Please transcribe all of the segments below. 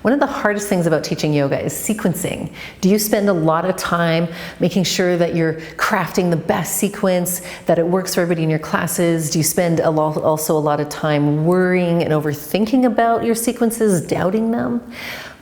One of the hardest things about teaching yoga is sequencing. Do you spend a lot of time making sure that you're crafting the best sequence, that it works for everybody in your classes? Do you spend also a lot of time worrying and overthinking about your sequences, doubting them?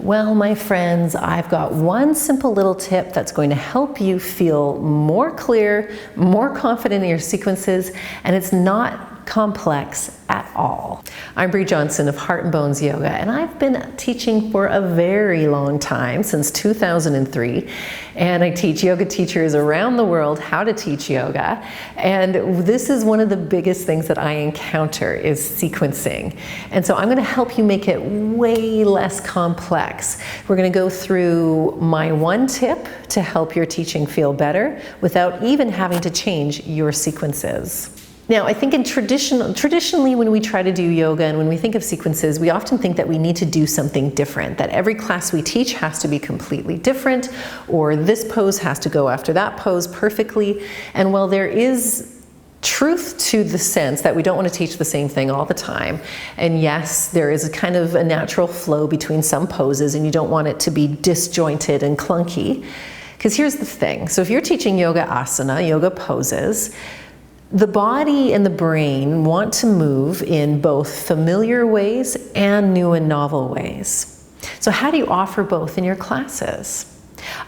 Well, my friends, I've got one simple little tip that's going to help you feel more clear, more confident in your sequences, and it's not complex at all. I'm Bree Johnson of Heart and Bones Yoga, and I've been teaching for a very long time, since 2003, and I teach yoga teachers around the world how to teach yoga, and this is one of the biggest things that I encounter is sequencing. And so I'm going to help you make it way less complex. We're going to go through my one tip to help your teaching feel better without even having to change your sequences. Now, I think traditionally when we try to do yoga and when we think of sequences, we often think that we need to do something different, that every class we teach has to be completely different, or this pose has to go after that pose perfectly. And while there is truth to the sense that we don't want to teach the same thing all the time, and yes, there is a kind of a natural flow between some poses and you don't want it to be disjointed and clunky, because here's the thing. So if you're teaching yoga asana, yoga poses, the body and the brain want to move in both familiar ways and new and novel ways. So how do you offer both in your classes?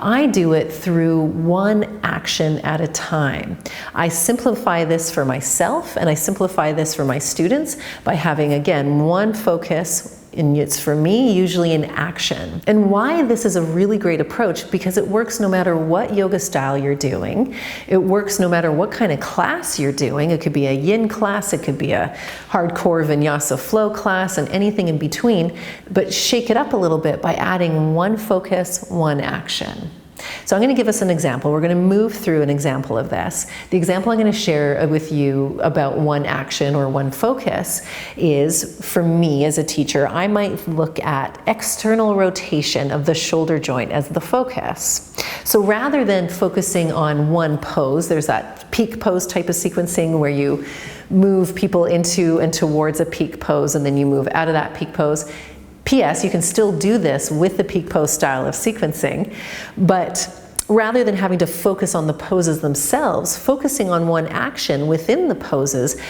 I do it through one action at a time. I simplify this for myself and I simplify this for my students by having, again, one focus, and it's for me usually in action. And why this is a really great approach, because it works no matter what yoga style you're doing. It works no matter what kind of class you're doing. It could be a yin class, it could be a hardcore vinyasa flow class, and anything in between, but shake it up a little bit by adding one focus, one action. So I'm going to give us an example. We're going to move through an example of this. The example I'm going to share with you about one action or one focus is, for me as a teacher, I might look at external rotation of the shoulder joint as the focus. So rather than focusing on one pose, there's that peak pose type of sequencing where you move people into and towards a peak pose and then you move out of that peak pose. P.S. You can still do this with the peak pose style of sequencing, but rather than having to focus on the poses themselves, focusing on one action within the poses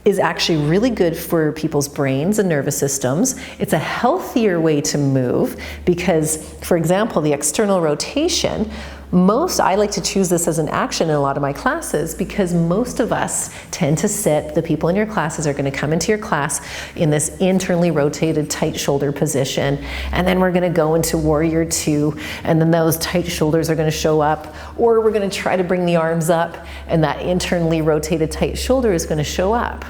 is actually really good for people's brains and nervous systems. It's a healthier way to move because, for example, the external rotation, I like to choose this as an action in a lot of my classes because most of us tend to sit, the people in your classes are going to come into your class in this internally rotated tight shoulder position, and then we're going to go into warrior two, and then those tight shoulders are going to show up, or we're going to try to bring the arms up and that internally rotated tight shoulder is going to show up.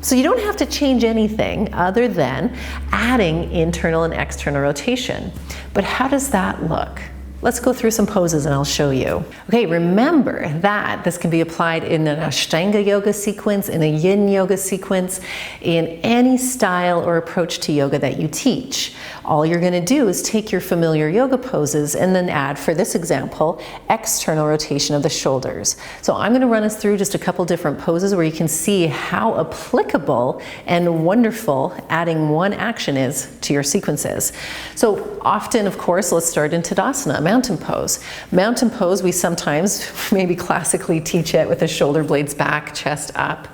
So you don't have to change anything other than adding internal and external rotation. But how does that look? Let's go through some poses and I'll show you. Okay, remember that this can be applied in an Ashtanga yoga sequence, in a yin yoga sequence, in any style or approach to yoga that you teach. All you're going to do is take your familiar yoga poses and then add, for this example, external rotation of the shoulders. So I'm going to run us through just a couple different poses where you can see how applicable and wonderful adding one action is to your sequences. So often, of course, let's start in Tadasana, mountain pose. Mountain pose, we sometimes maybe classically teach it with the shoulder blades back, chest up.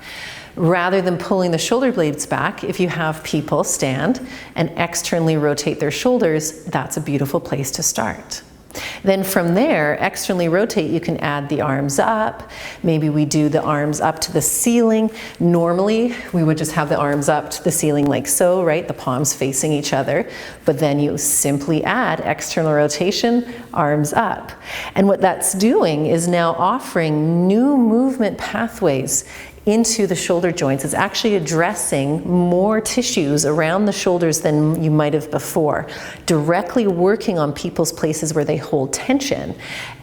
Rather than pulling the shoulder blades back, if you have people stand and externally rotate their shoulders, that's a beautiful place to start. Then from there, externally rotate, you can add the arms up. Maybe we do the arms up to the ceiling. Normally, we would just have the arms up to the ceiling like so, right? The palms facing each other. But then you simply add external rotation, arms up. And what that's doing is now offering new movement pathways into the shoulder joints. It's actually addressing more tissues around the shoulders than you might have before, directly working on people's places where they hold tension.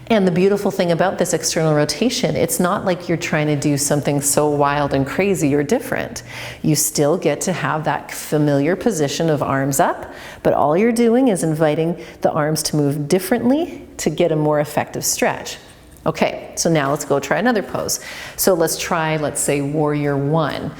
And the beautiful thing about this external rotation, it's not like you're trying to do something so wild and crazy or different. You still get to have that familiar position of arms up, but all you're doing is inviting the arms to move differently to get a more effective stretch. Okay, so now let's go try another pose. So let's try, let's say, warrior one.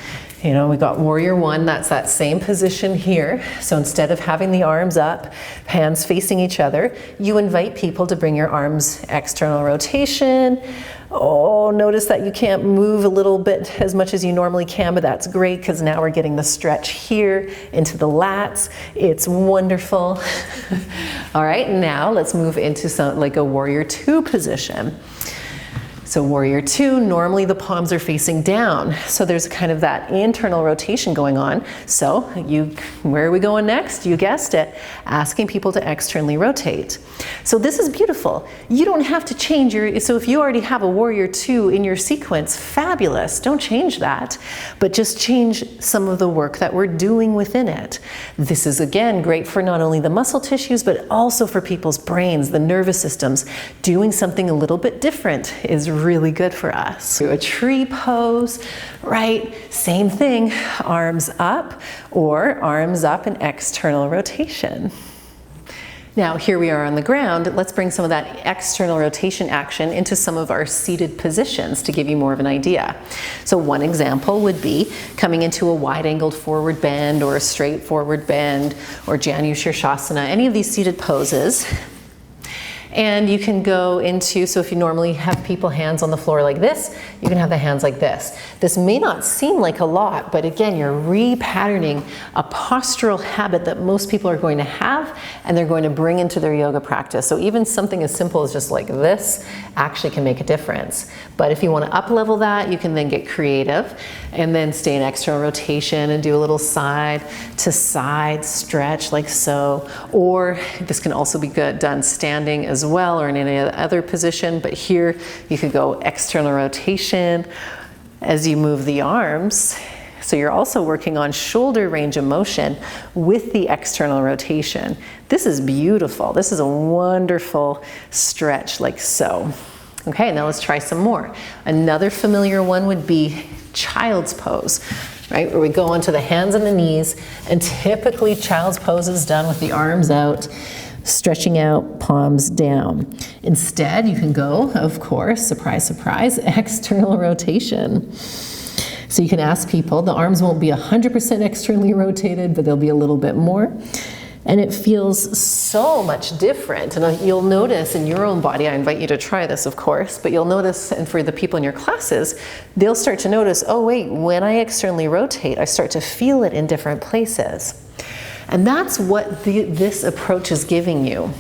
You know, we got warrior one, that's that same position here. So instead of having the arms up, hands facing each other, you invite people to bring your arms external rotation. Oh, notice that you can't move a little bit as much as you normally can, but that's great because now we're getting the stretch here into the lats. It's wonderful. All right, now let's move into some like a warrior two position. So warrior two, normally the palms are facing down. So there's kind of that internal rotation going on. So where are we going next? You guessed it, asking people to externally rotate. So this is beautiful. You don't have to change so if you already have a warrior two in your sequence, fabulous, don't change that, but just change some of the work that we're doing within it. This is again great for not only the muscle tissues, but also for people's brains, the nervous systems. Doing something a little bit different is really good for us. Do a tree pose, right? Same thing, arms up or arms up in external rotation. Now here we are on the ground. Let's bring some of that external rotation action into some of our seated positions to give you more of an idea. So one example would be coming into a wide-angled forward bend or a straight forward bend or Janu Shirshasana, any of these seated poses. And you can go into, so if you normally have people hands on the floor like this, you can have the hands like this. This may not seem like a lot, but again, you're repatterning a postural habit that most people are going to have and they're going to bring into their yoga practice. So even something as simple as just like this actually can make a difference. But if you want to up-level that, you can then get creative and then stay in external rotation and do a little side to side stretch like so. Or this can also be done standing as well or in any other position, but here you could go external rotation as you move the arms. So you're also working on shoulder range of motion with the external rotation. This is beautiful. This is a wonderful stretch like so. Okay, now let's try some more. Another familiar one would be child's pose, right? Where we go onto the hands and the knees, and typically child's pose is done with the arms out, stretching out, palms down. Instead, you can go, of course, surprise, surprise, external rotation. So you can ask people, the arms won't be 100% externally rotated, but they'll be a little bit more. And it feels so much different. And you'll notice in your own body, I invite you to try this, of course, but you'll notice, and for the people in your classes, they'll start to notice, oh wait, when I externally rotate, I start to feel it in different places. And that's what this approach is giving you.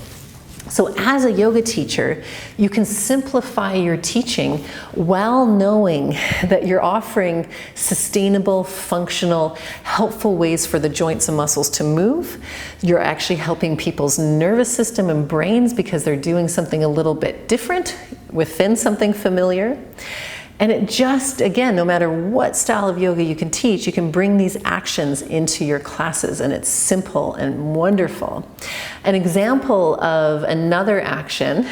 So as a yoga teacher, you can simplify your teaching while knowing that you're offering sustainable, functional, helpful ways for the joints and muscles to move. You're actually helping people's nervous system and brains because they're doing something a little bit different within something familiar. And it just, again, no matter what style of yoga you can teach, you can bring these actions into your classes, and it's simple and wonderful. An example of another action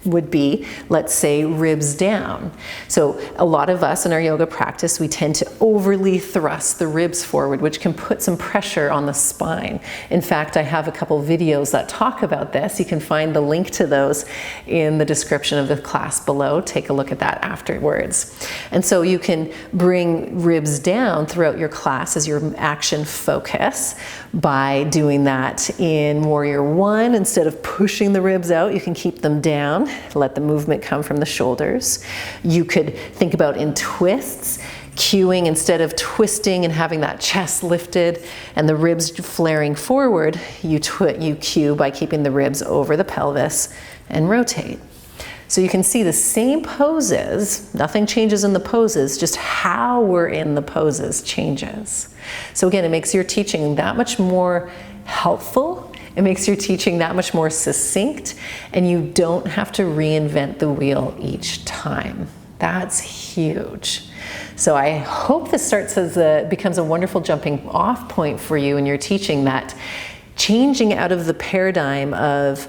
would be, let's say, ribs down. So a lot of us in our yoga practice, we tend to overly thrust the ribs forward, which can put some pressure on the spine. In fact, I have a couple videos that talk about this. You can find the link to those in the description of the class below. Take a look at that afterwards. And so you can bring ribs down throughout your class as your action focus by doing that in Warrior One. Instead of pushing the ribs out, you can keep them down. Let the movement come from the shoulders. You could think about in twists, cueing instead of twisting and having that chest lifted and the ribs flaring forward, you cue by keeping the ribs over the pelvis and rotate. So you can see the same poses, nothing changes in the poses, just how we're in the poses changes. So again, it makes your teaching that much more helpful. It makes your teaching that much more succinct, and you don't have to reinvent the wheel each time. That's huge. So I hope this becomes a wonderful jumping off point for you in your teaching, that changing out of the paradigm of,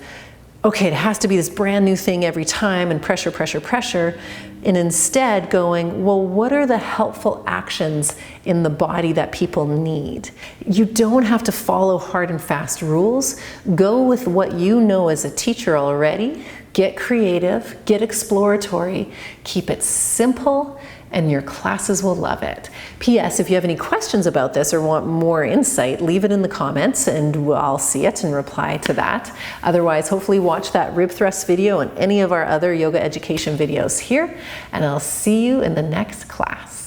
okay, it has to be this brand new thing every time and pressure, pressure, pressure, and instead going, well, what are the helpful actions in the body that people need? You don't have to follow hard and fast rules. Go with what you know as a teacher already. Get creative, get exploratory, keep it simple, and your classes will love it. P.S. If you have any questions about this or want more insight, leave it in the comments and I'll see it and reply to that. Otherwise, hopefully watch that rib thrust video and any of our other yoga education videos here, and I'll see you in the next class.